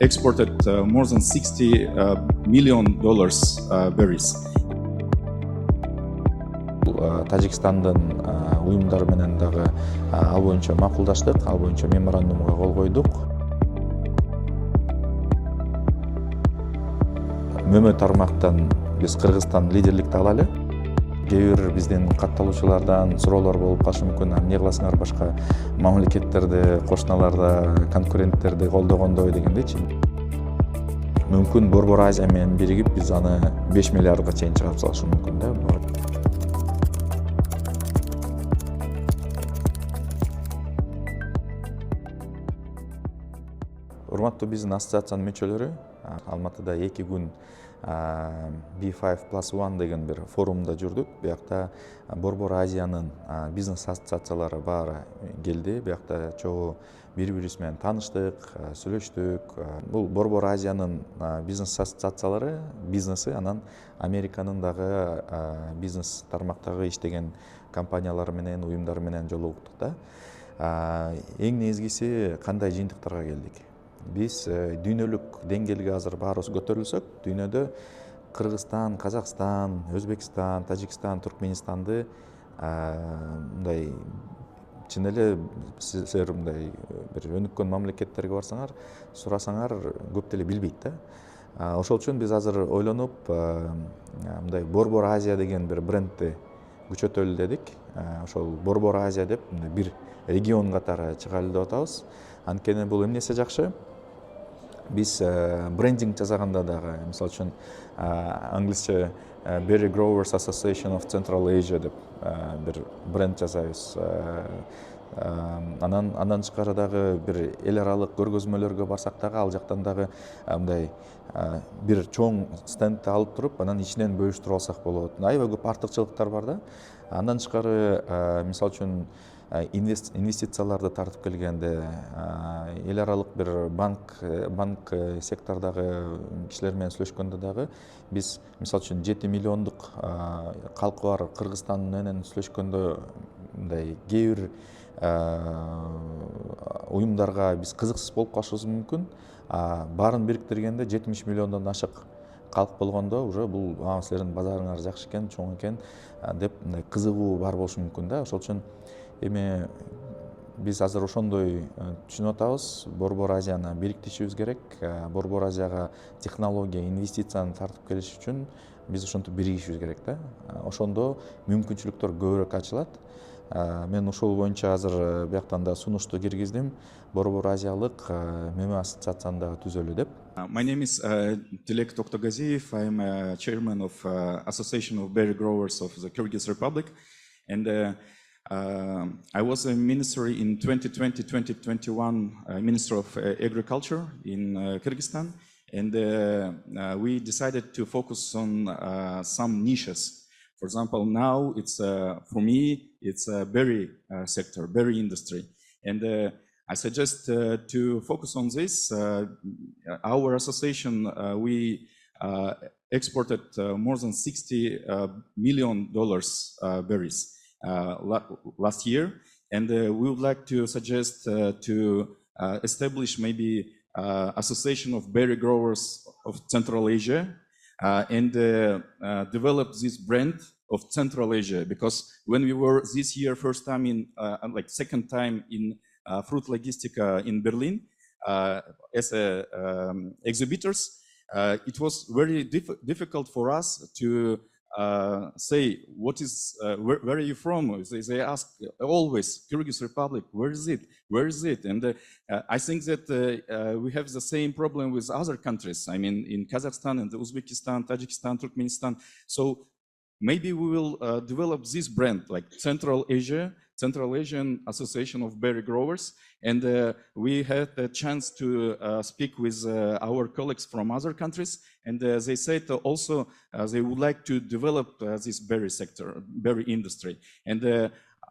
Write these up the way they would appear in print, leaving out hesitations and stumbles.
exported more than 60 million dollars berries. Казакстандын уюмдары менен дагы ал боюнча макулдаштык, ал боюнча меморандумга кол койдук. Мөмө тармактан биз Кыргызстан лидерликти алалы. Кээ бир биздин катталуучулардан суроолор болуп калышы мүмкүн. Эмне кыласыңар башка мамлекеттерди, кошуналарда, конкуренттерди колдогондой дегендейчи. Мүмкүн Борбор Азия менен биригип биз аны 5 миллиардга чейин чыгарып салышы мүмкүн да. Урматтуу биздин ассоциациянын мүчөлөрү, Алматыда 2 күн B5+1 деген бир форумда жүрдүк. Биякта Борбор Азиянын бизнес ассоциациялары баары келди. Биякта чогуу бири-бирибиз менен тааныштык, сүйлөштүк. Бул Борбор Азиянын бизнес ассоциациялары, бизнеси анан Американын дагы бизнес тармактагы иштеген компаниялары менен, уюмдары менен жолугуптук да. Эң негизгиси кандай жыйынтыктарга келдик. Биз дүйнөлүк деңгээлге азыр баарыбыз көтөрүлсөк, дүйнөдө Кыргызстан, Казакстан, Өзбекстан, Тажикстан, Туркменистанды мындай чын эле силер мындай бир өнүккөн мамлекеттерге барсаңар, сурасаңар көп деле билбейт да. Ошол үчүн биз азыр ойлонуп мындай Борбор Азия деген бир брендти күчөтөлү дедик. Ошол Борбор Азия деп бир регион катары чыгалы деп атабыз. Анткени бул эмнеси жакшы? Биз брендинг жасаганда дагы, мисалы үчүн англисче Berry Growers Association of Central Asia деп бир бренд жасайбыз. Андан тышкары дагы бир эл аралык көргөзмөлөргө барсак дагы ал жактан дагы мындай бир чоң стендти алып туруп, анан ичинен бөлүштүрүп алсак болот. Аябай көп артыкчылыктар бар да. Андан тышкары мисалы үчүн инвестицияларды тартып келгенде, эл аралык бир банк сектордагы кишилер менен сүйлөшкөндө дагы биз мисалы үчүн 7 миллиондук калкы бар Кыргызстан менен сүйлөшкөндө мындай кээ бир уюмдарга биз кызыксыз болуп калышыбыз мүмкүн. Баарын бириктиргенде 70 миллиондон ашык калк болгондо уже бул силердин базарыңар жакшы экен, чоң экен деп мындай кызыгуу бар болушу мүмкүн да. Ошол үчүн эми биз азыр ошондой түшүнүп атабыз. Борбор Азияны бириктиришибиз керек. Борбор Азияга технология, инвестицияны тартып келиш үчүн биз ошентип биригишибиз керек да. Ошондо мүмкүнчүлүктөр көбүрөөк ачылат. Мен ошол боюнча азыр бияктан да сунушту киргиздим. Борбор Азиялык Мөмө ассоциацияны дагы түзөлү деп. My name is Dilek Toktogaziev. I am a chairman of Association of Berry Growers of the Kyrgyz Republic, and I was a minister in 2020-2021, Minister of Agriculture in Kyrgyzstan, and we decided to focus on some niches. For example, now it's for me it's a berry sector, berry industry, and I suggest to focus on this. Our association we exported more than 60 million dollars berries last year, and we would like to suggest to establish maybe association of berry growers of Central Asia and develop this brand of Central Asia, because when we were this year first time in like second time in Fruit Logistica in Berlin as exhibitors, it was very difficult for us to say what is where are you from. They ask always Kyrgyz Republic, where is it, and I think that we have the same problem with other countries. I mean, in Kazakhstan and Uzbekistan, Tajikistan, Turkmenistan. So maybe we will develop this brand like Central Asian Association of Berry Growers, and we had a chance to speak with our colleagues from other countries, and they said also they would like to develop this berry sector, berry industry, and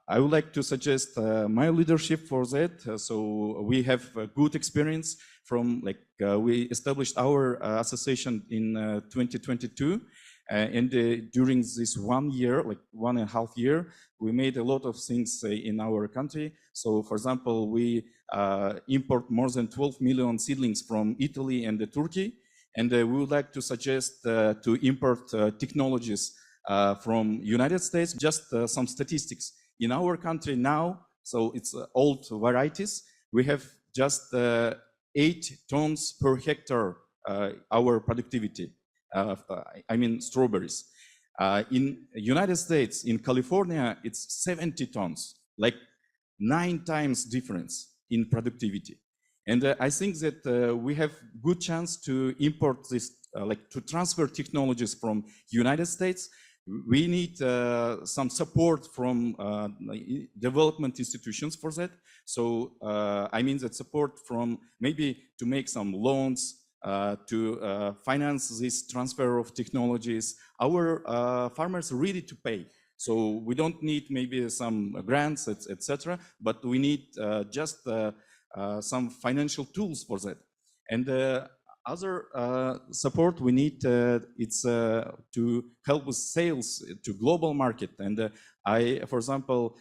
I would like to suggest my leadership for that. So we have a good experience from we established our association in 2022. And during this 1 year, like 1.5 years, we made a lot of things in our country. So, for example, we import more than 12 million seedlings from Italy and Turkey. And we would like to suggest to import technologies from United States. Just some statistics. In our country now, so it's old varieties, we have just 8 tons per hectare our productivity. I mean strawberries. In United States, in California, it's 70 tons, like 9 times difference in productivity. And I think that we have good chance to import this, like to transfer technologies from United States. We need some support from development institutions for that. So I mean that support from maybe to make some loans, to finance this transfer of technologies. Our farmers are ready to pay. So we don't need maybe some grants, etc. But we need just some financial tools for that. And other support we need, it's to help with sales to global market. And I, for example,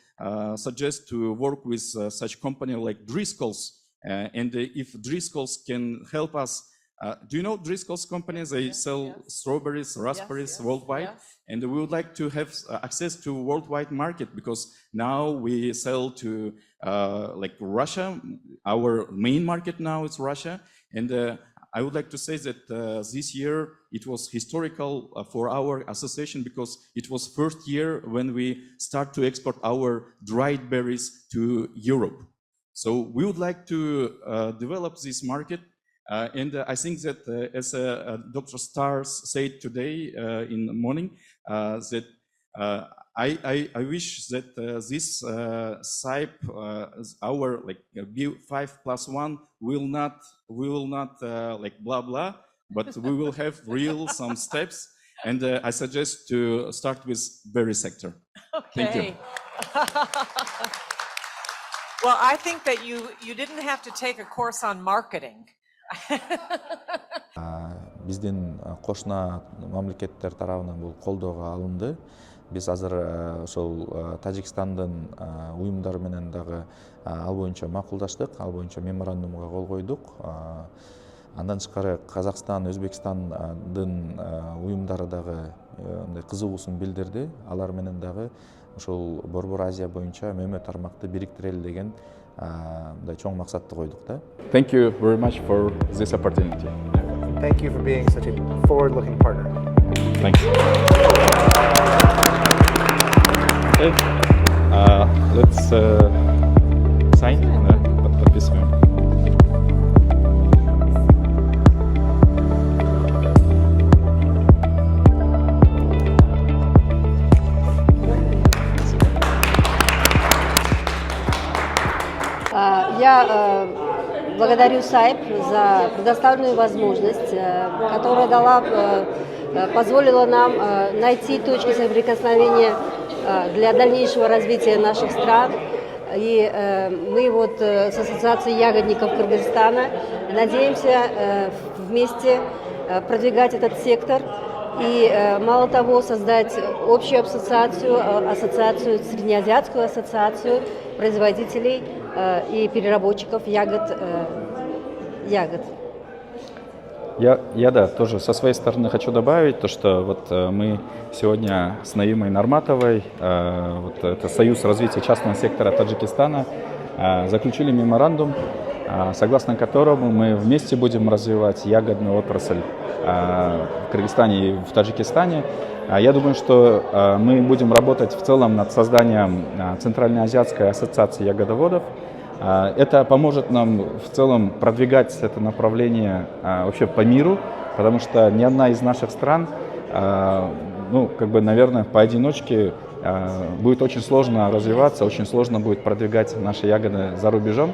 suggest to work with such company like Driscoll's. And if Driscoll's can help us, do you know Driscoll's companies? They sell strawberries, raspberries worldwide. And we would like to have access to worldwide market, because now we sell to like Russia. Our main market now is Russia. And I would like to say that this year it was historical for our association, because it was first year when we start to export our dried berries to Europe. So we would like to develop this market. And I think that as Dr. Stars said today in the morning, that I wish that this SIPE, our like B5+1 will not like blah blah, but we will have real some steps. And I suggest to start with berry sector. Okay. Thank you. Well, I think that you didn't have to take a course on marketing. Биздин кошуна мамлекеттер тарабынан бул колдоого алынды. Биз азыр ошол Тажикстандын уюмдары менен дагы ал боюнча макулдаштык, ал боюнча меморандумга кол койдук. Андан тышкары Казакстан, Өзбекстандын уюмдары дагы мындай кызыгуусун билдирди. Алар менен дагы ошол Борбор Азия боюнча Мөмө тармакты бириктирели деген мындай чоң максатты койдук да. Thank you very much for this opportunity. Thank you for being such a forward-looking partner. Thanks. Okay. Let's sign. Подписываем. Я благодарю САИП за предоставленную возможность, которая позволила нам найти точки соприкосновения для дальнейшего развития наших стран. И мы вот с Ассоциацией ягодников Кыргызстана надеемся вместе продвигать этот сектор. И мало того, создать общую ассоциацию, среднеазиатскую ассоциацию производителей и переработчиков ягод. Я да, тоже со своей стороны хочу добавить то, что вот мы сегодня с Наимой Нарматовой, вот это Союз развития частного сектора Таджикистана, заключили меморандум, согласно которому мы вместе будем развивать ягодную отрасль в Кыргызстане и в Таджикистане. Я думаю, что мы будем работать в целом над созданием Центральноазиатской ассоциации ягодоводов. Это поможет нам в целом продвигать это направление вообще по миру, потому что ни одна из наших стран, ну, как бы, наверное, поодиночке будет очень сложно развиваться, очень сложно будет продвигать наши ягоды за рубежом.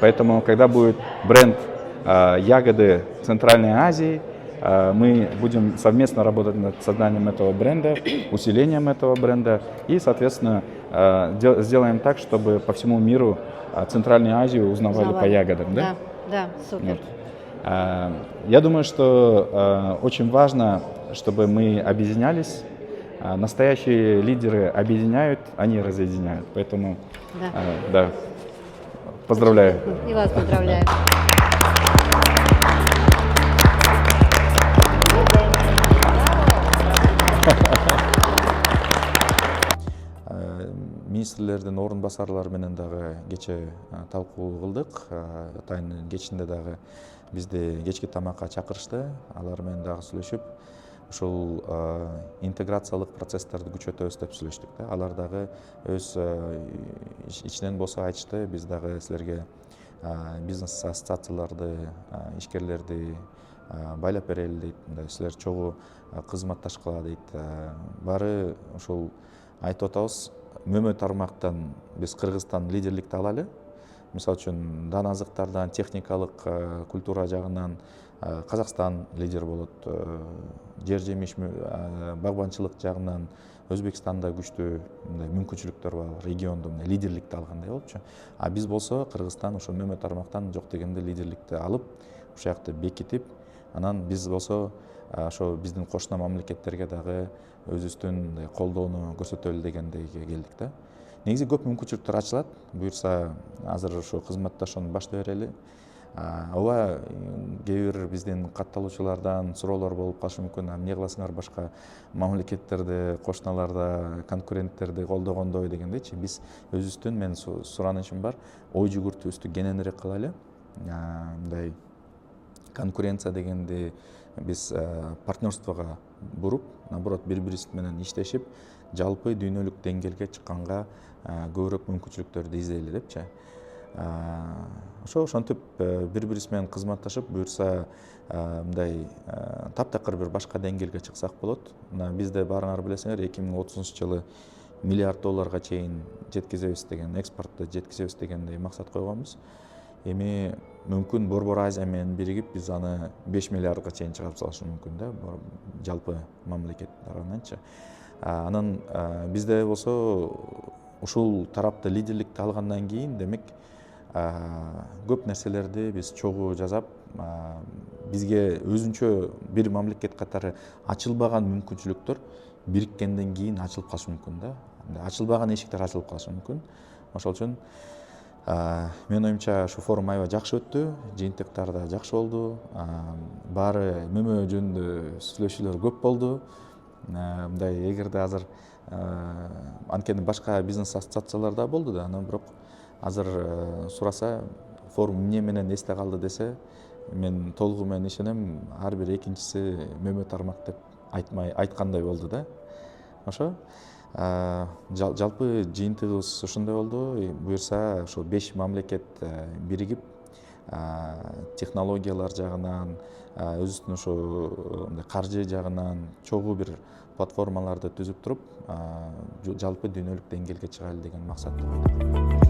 Поэтому, когда будет бренд ягоды Центральной Азии, мы будем совместно работать над созданием этого бренда, усилением этого бренда и, соответственно, сделаем так, чтобы по всему миру Центральную Азию узнавали по ягодам. Да, да, супер. Я думаю, что очень важно, чтобы мы объединялись. Настоящие лидеры объединяют, они разъединяют. Поэтому, да, поздравляю. И вас поздравляю. Министрлердин орун басарлары менен дагы кече талкуу кылдык. Атайын кечинде дагы бизди кечки тамакка чакырышты. Алар менен дагы сүйлөшүп, ушул интеграциялык процесстерди күчөтөбүз деп сүйлөштүк да. Алар дагы өз ичинен болсо айтышты, биз дагы силерге бизнес ассоциацияларды, ишкерлерди байлап берели дейт. Силер чогуу кызматташкыла дейт. Баары ушул айтып атабыз. Мөмө тармактан биз Кыргызстан лидерликти алалы. Мисалы үчүн дан азыктардан, техникалык культура жагынан Казакстан лидер болот. Жер жемиш, багбанчылык жагынан Өзбекстанда күчтүү мүмкүнчүлүктөр бар, региондо лидерликти алгандай болупчу. А биз болсо Кыргызстан ошо мөмө тармактан жок дегенде лидерликти алып, ушул жакты бекитип, анан биз болсо ошо биздин кошуна мамлекеттерге дагы өзүбүздүн колдоону көрсөтөлү дегендейге келдик да. Негизи көп мүмкүнчүлүктөр ачылат. Буюрса азыр ошо кызматташууну баштай берели. Ооба, кээ бир биздин катталуучулардан суроолор болуп калышы мүмкүн. Эмне кыласыңар башка мамлекеттерди, кошуналарда, конкуренттерди колдогондой дегендейчи. Биз өзүбүздүн, мен суранычым бар, ой жүгүртүүбүздү кененирээк кылайлы. Мындай конкуренция дегенди биз партнерствого буруп, наоборот, бири-бирибиз менен иштешип, жалпы дүйнөлүк деңгээлге чыкканга көбүрөөк мүмкүнчүлүктөрдү издейли депчи. Ошентип бири-бирибиз менен кызматташып, буюрса мындай таптакыр бир башка деңгээлге чыксак болот. Бизде баарыңар билесиңер, 2030-жылы миллиард долларга чейин жеткизебиз деген, экспортто жеткизебиз дегендей максат койгонбуз. Эми мүмкүн Борбор Азия менен биригип биз аны 5 миллиардга чейин чыгарып салышыбыз мүмкүн да, жалпы мамлекет тарабынанчы. Анан бизде болсо ушул тарапта лидерликти алгандан кийин, демек көп нерселерди биз чогуу жасап, бизге өзүнчө бир мамлекет катары ачылбаган мүмкүнчүлүктөр бириккенден кийин ачылып калышы мүмкүн да. Ачылбаган эшиктер ачылып калышы мүмкүн. Ошол үчүн мен оюмча ушу форум аябай жакшы өттү, жыйынтыктар да жакшы болду. Баары мөмө жөнүндө сүйлөшүүлөр көп болду. Мындай эгерде азыр анткени башка бизнес ассоциациялар да болду да, анан бирок азыр сураса, форум эмне менен эсте калды десе, мен толугу менен ишенем, ар бир экинчиси мөмө тармак деп айткандай болду да. Ошо жалпы жыйынтыгыбыз ушундай болду. Буюрса ошо 5 мамлекет биригип, технологиялар жагынан, өзүбүздүн ошо каржы жагынан чогуу бир платформаларды түзүп туруп, жалпы дүйнөлүк деңгээлге чыгайлы деген максатты койдук.